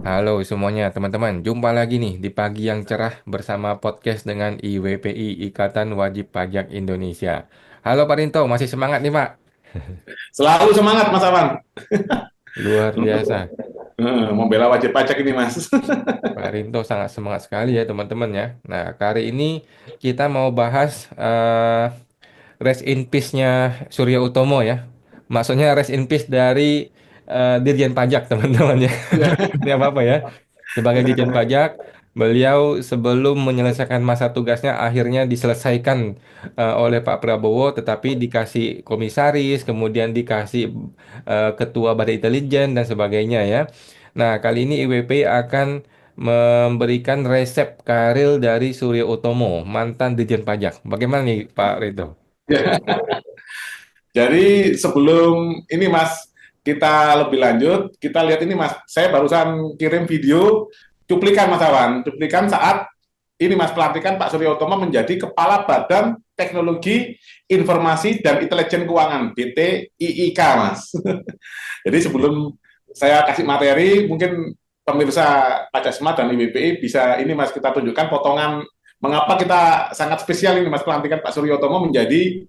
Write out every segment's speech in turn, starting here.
Halo semuanya teman-teman, jumpa lagi nih di pagi yang cerah bersama podcast dengan IWPI Ikatan Wajib Pajak Indonesia. Halo Pak Rinto, masih semangat nih Pak? Selalu semangat Mas Awan Luar untuk biasa, membela wajib pajak ini Mas. Pak Rinto sangat semangat sekali ya teman-teman ya. Nah, kali ini kita mau bahas rest in peace-nya Surya Utomo ya. Maksudnya rest in peace dari Dirjen Pajak teman-teman ya. Ya. Ini apa-apa ya. Sebagai Dirjen Pajak, beliau sebelum menyelesaikan masa tugasnya akhirnya diselesaikan oleh Pak Prabowo, tetapi dikasih komisaris, kemudian dikasih ketua Badan Intelijen dan sebagainya ya. Nah, kali ini IWP akan memberikan resep karir dari Surya Utomo, mantan Dirjen Pajak. Bagaimana nih Pak Rito? Ya. Jadi sebelum ini Mas kita lebih lanjut, kita lihat ini Mas. Saya barusan kirim video cuplikan Mas Awan, cuplikan saat ini Mas pelantikan Pak Surya Utomo menjadi Kepala Badan Teknologi Informasi dan Intelijen Keuangan (BTIIK) Mas. Jadi sebelum saya kasih materi, mungkin pemirsa Pajak Smart dan IWPI bisa ini Mas kita tunjukkan potongan mengapa kita sangat spesial ini Mas pelantikan Pak Suryotomo menjadi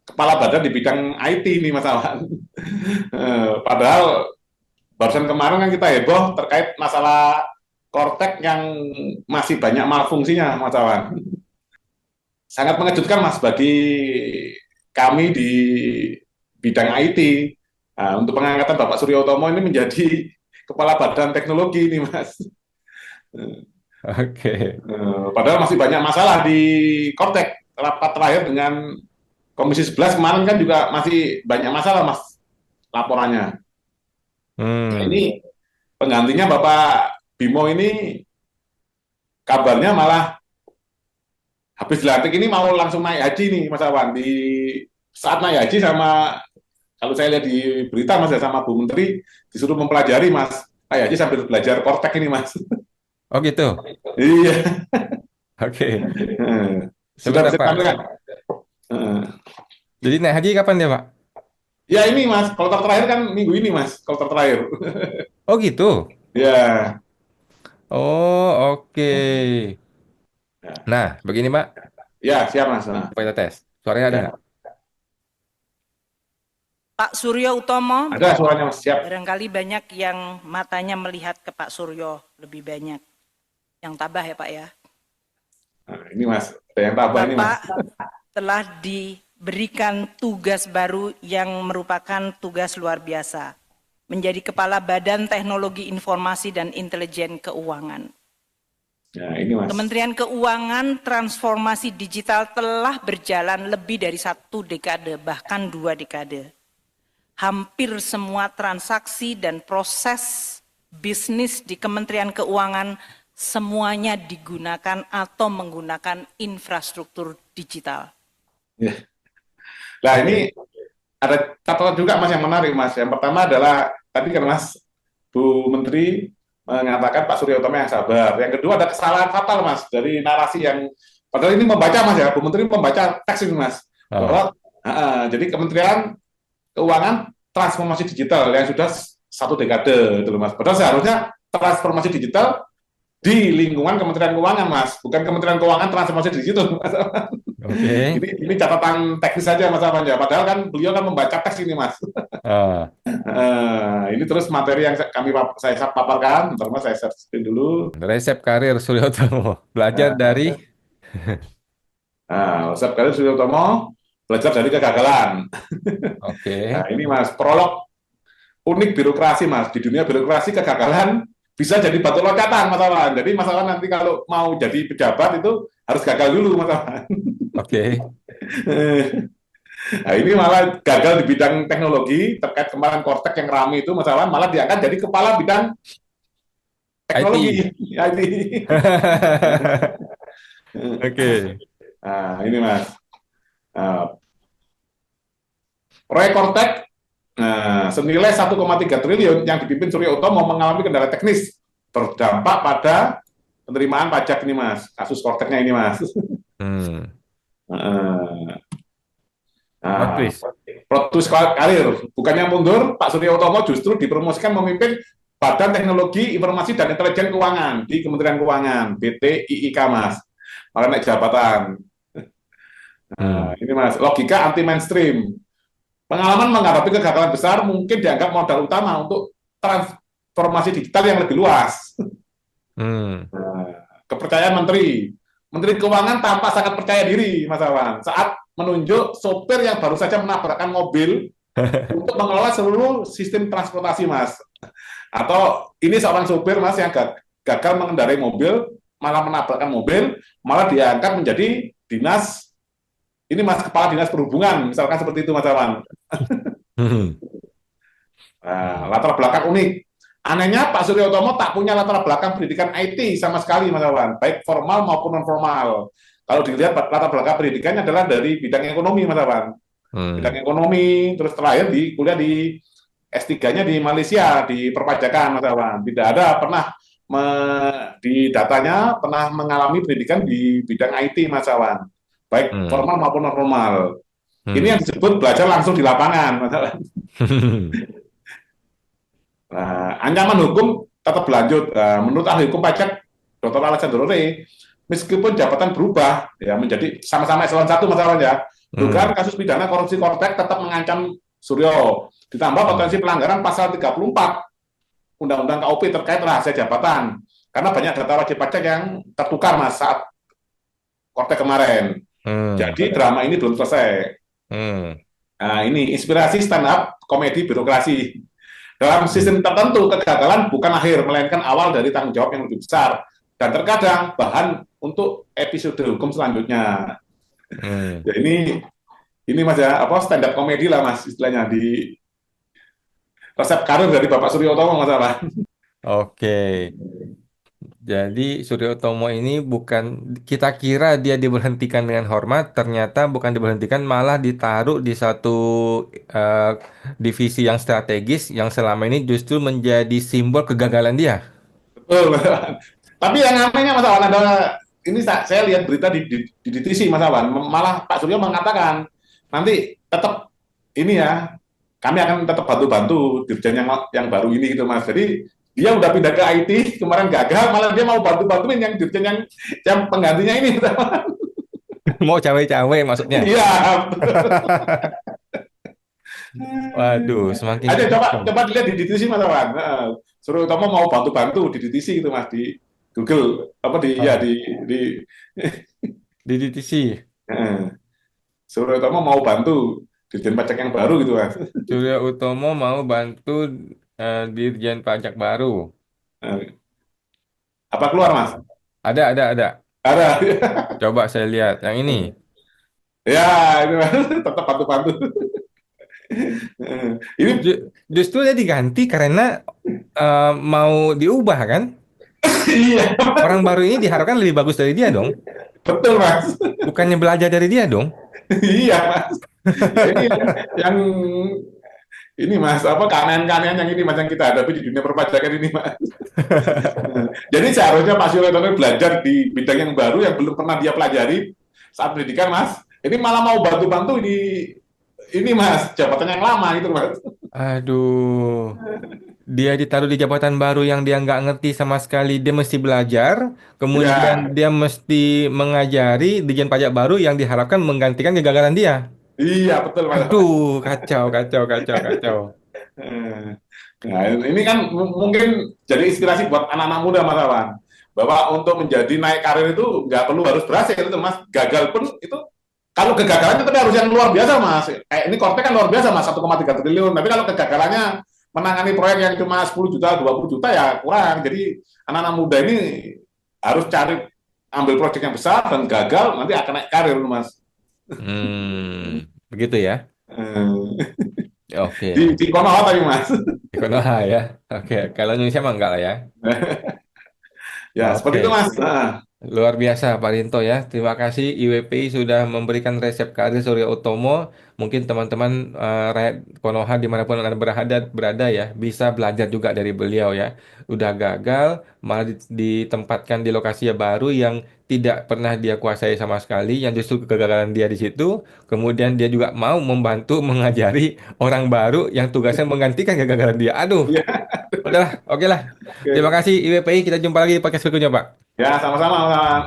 kepala badan di bidang IT ini Mas Awan. Padahal barusan kemarin kan kita heboh terkait masalah Kortek yang masih banyak malfungsinya Mas Awan. Sangat mengejutkan Mas bagi kami di bidang IT. Nah, untuk pengangkatan Bapak Suryotomo ini menjadi kepala badan teknologi ini Mas. Oke. Padahal masih banyak masalah di Kortek. Rapat terakhir dengan Komisi 11 kemarin kan juga masih banyak masalah Mas laporannya. Nah, Hmm. ini penggantinya Bapak Bimo ini kabarnya malah habis dilantik ini mau langsung naik haji nih Mas Awan. Di saat naik haji sama kalau saya lihat di berita Mas ya sama Bu Menteri disuruh mempelajari Mas. Naik haji sambil belajar Kortek ini Mas. Oh gitu. Iya. Oke. Sudah Sebentar bisa Pak. ditampilkan. Jadi naik haji kapan dia Pak? Ya ini Mas, kloter terakhir kan minggu ini Mas, kloter terakhir. Oh gitu. Ya, Oh oke. ya, Nah begini Pak, ya siap Mas. Nah, coba kita tes. Suaranya ada nggak? ya. Pak Suryo Utomo, Ada suaranya Mas, siap. barangkali banyak yang matanya melihat ke Pak Suryo lebih banyak. Yang tabah ya Pak ya. Nah, ini Mas, ada yang tambah ini Mas. Bapak telah diberikan tugas baru yang merupakan tugas luar biasa. Menjadi Kepala Badan Teknologi Informasi dan Intelijen Keuangan. Nah, ini Mas. Kementerian Keuangan transformasi digital telah berjalan lebih dari 1 dekade, bahkan 2 dekade. Hampir semua transaksi dan proses bisnis di Kementerian Keuangan semuanya digunakan atau menggunakan infrastruktur digital. Ya. Nah, ini ada catatan juga Mas yang menarik Mas. Yang pertama adalah tadi kan Mas Bu Menteri mengatakan Pak Surya Utomo yang sabar. Yang kedua ada kesalahan fatal Mas dari narasi yang padahal ini membaca Mas ya, Bu Menteri membaca teks ini Mas Oh, bahwa jadi Kementerian Keuangan transformasi digital yang sudah 1 dekade itu loh Mas. Padahal seharusnya transformasi digital di lingkungan Kementerian Keuangan Mas, bukan Kementerian Keuangan transformasi digital Mas. oke. Ini catatan teknis saja Mas Aman ya. Padahal kan beliau kan membaca teks ini Mas. Ah, Ini terus materi yang saya paparkan, pertama saya share screen dulu. resep karir Surya Utomo. Belajar dari. Nah, Ustaz Khalil Suyotomo belajar dari kegagalan. Nah, Oke. ini Mas, prolog unik birokrasi Mas. Di dunia birokrasi kegagalan bisa jadi batu loncatan Mas Awan. Jadi Mas Awan nanti kalau mau jadi pejabat itu harus gagal dulu Mas Awan. Oke. Nah, ini malah gagal di bidang teknologi terkait kemarin Kortek yang ramai itu Mas Awan malah diangkat jadi kepala bidang IT. teknologi IT. Oke. Nah, ini Mas. Nah, proyek Kortek senilai 1,3 triliun yang dipimpin Surya Utomo mengalami kendala teknis berdampak pada penerimaan pajak ini Mas. Kasus Korteknya ini Mas. Hmm. Plot Nah, twist. plot twist karir. Bukannya mundur, Pak Surya Utomo justru dipromosikan memimpin Badan Teknologi Informasi dan Intelijen Keuangan di Kementerian Keuangan, BTIIK Mas. Malah naik jabatan. Nah, Hmm. ini Mas, logika anti mainstream. Pengalaman menghadapi kegagalan besar mungkin dianggap modal utama untuk transformasi digital yang lebih luas. Hmm. Kepercayaan Menteri. Menteri Keuangan tampak sangat percaya diri, Mas Awan, saat menunjuk sopir yang baru saja menabrakkan mobil untuk mengelola seluruh sistem transportasi, Mas. Atau ini seorang sopir, Mas, yang gagal mengendarai mobil, malah menabrakkan mobil, malah diangkat menjadi dinas, ini Mas, kepala dinas perhubungan, misalkan seperti itu, Mas Awan. Hmm. Nah, latar belakang unik. Anehnya Pak Surya Utomo tak punya latar belakang pendidikan IT sama sekali, Mas Awan, baik formal maupun non formal. Kalau dilihat latar belakang pendidikannya adalah dari bidang ekonomi, Mas Awan. Bidang Hmm. ekonomi, terus terakhir di kuliah di S3-nya di Malaysia di perpajakan, Mas Awan. Tidak ada pernah di datanya pernah mengalami pendidikan di bidang IT, Mas Awan, baik Hmm. formal maupun non formal. Ini Hmm. yang disebut belajar langsung di lapangan, Mas Awan. Nah, ancaman hukum tetap berlanjut. Nah, menurut ahli hukum pajak Dr. Alexander Ray, meskipun jabatan berubah ya menjadi sama-sama eselon 1 masalahnya, Hmm. dugaan kasus pidana korupsi kortek tetap mengancam Suryo. Ditambah potensi Hmm. pelanggaran pasal 34 Undang-Undang KUP terkait rahasia jabatan. Karena banyak data wajib pajak yang tertukar Mas saat kortek kemarin. Hmm. Jadi drama ini belum selesai. Hmm. Nah, ini inspirasi stand up komedi birokrasi. Dalam Hmm. sistem tertentu, kegagalan bukan akhir, melainkan awal dari tanggung jawab yang lebih besar. Dan terkadang bahan untuk episode hukum selanjutnya. Hmm. Ya ini Mas ya, apa stand up komedi lah Mas istilahnya di resep karir dari Bapak Suryo Utomo masalah. Oke. Jadi Suryo Utomo ini bukan kita kira dia diberhentikan dengan hormat, ternyata bukan diberhentikan, malah ditaruh di satu eh, divisi yang strategis yang selama ini justru menjadi simbol kegagalan dia. Betul. Tapi yang anehnya Mas Awan ada ini saya lihat berita di DTC Mas Awan, malah Pak Suryo mengatakan nanti tetap ini ya kami akan tetap bantu-bantu dirjen yang baru ini gitu Mas. Jadi dia udah pindah ke IT kemarin gagal, malah dia mau bantu-bantuin yang dirjen yang penggantinya ini. Mau cawe-cawe maksudnya. Iya. Waduh, semakin Ayo coba kacau. coba dilihat di DTC Mas Awan. Suruh kamu mau bantu-bantu di DTC gitu Mas di Google apa di ya Ah, di di DTC, Suruh kamu mau bantu dirjen pajak yang baru gitu Mas. Suryo Utomo mau bantu Dirjen Pajak baru. Apa keluar Mas? Ada. Ada. Coba saya lihat yang ini. Ya, itu Mas. Tetap bantu-bantu. Ini Justru dia diganti karena mau diubah kan? iya, Orang baru ini diharapkan lebih bagus dari dia dong. betul Mas. Bukannya belajar dari dia dong. Iya Mas. Ya, ini yang ini Mas, apa keanehan-keanehan yang ini Mas yang kita hadapi di dunia perpajakan ini Mas. Jadi seharusnya Pak Suryo Tono belajar di bidang yang baru yang belum pernah dia pelajari saat pendidikan Mas. Ini malah mau bantu-bantu ini Mas, jabatan yang lama gitu Mas. Aduh, dia ditaruh di jabatan baru yang dia nggak ngerti sama sekali. Dia mesti belajar, kemudian Ya, dia mesti mengajari Dirjen Pajak baru yang diharapkan menggantikan kegagalan dia. iya betul Mas. Aduh, kacau. Nah, ini kan mungkin jadi inspirasi buat anak-anak muda Mas Awan. Bahwa untuk menjadi naik karir itu nggak perlu harus berhasil itu Mas. Gagal pun itu kalau kegagalannya tapi harus yang luar biasa Mas. Kayak ini Korte kan luar biasa Mas 1,3 triliun. Tapi kalau kegagalannya menangani proyek yang cuma 10 juta, 20 juta ya kurang. Jadi anak-anak muda ini harus cari ambil proyek yang besar dan gagal nanti akan naik karir Mas. Begitu ya. Eh, Oke, di Konoha tapi Mas. di Konoha ya. Oke, kalau Indonesia mah enggak lah ya. Ya seperti itu Oke. Mas. Nah, Luar biasa Pak Rinto ya. Terima kasih IWPI sudah memberikan resep karir Surya Utomo. Mungkin teman-teman rakyat Konoha dimanapun Anda berada ya bisa belajar juga dari beliau ya. Udah gagal malah ditempatkan di lokasi yang baru yang tidak pernah dia kuasai sama sekali. Yang justru kegagalan dia di situ. Kemudian dia juga mau membantu mengajari orang baru yang tugasnya menggantikan kegagalan dia. Aduh, ya Udahlah, oke lah. Terima Oke. kasih IWPI. Kita jumpa lagi di podcast berikutnya, Pak. Ya, sama-sama, Mas.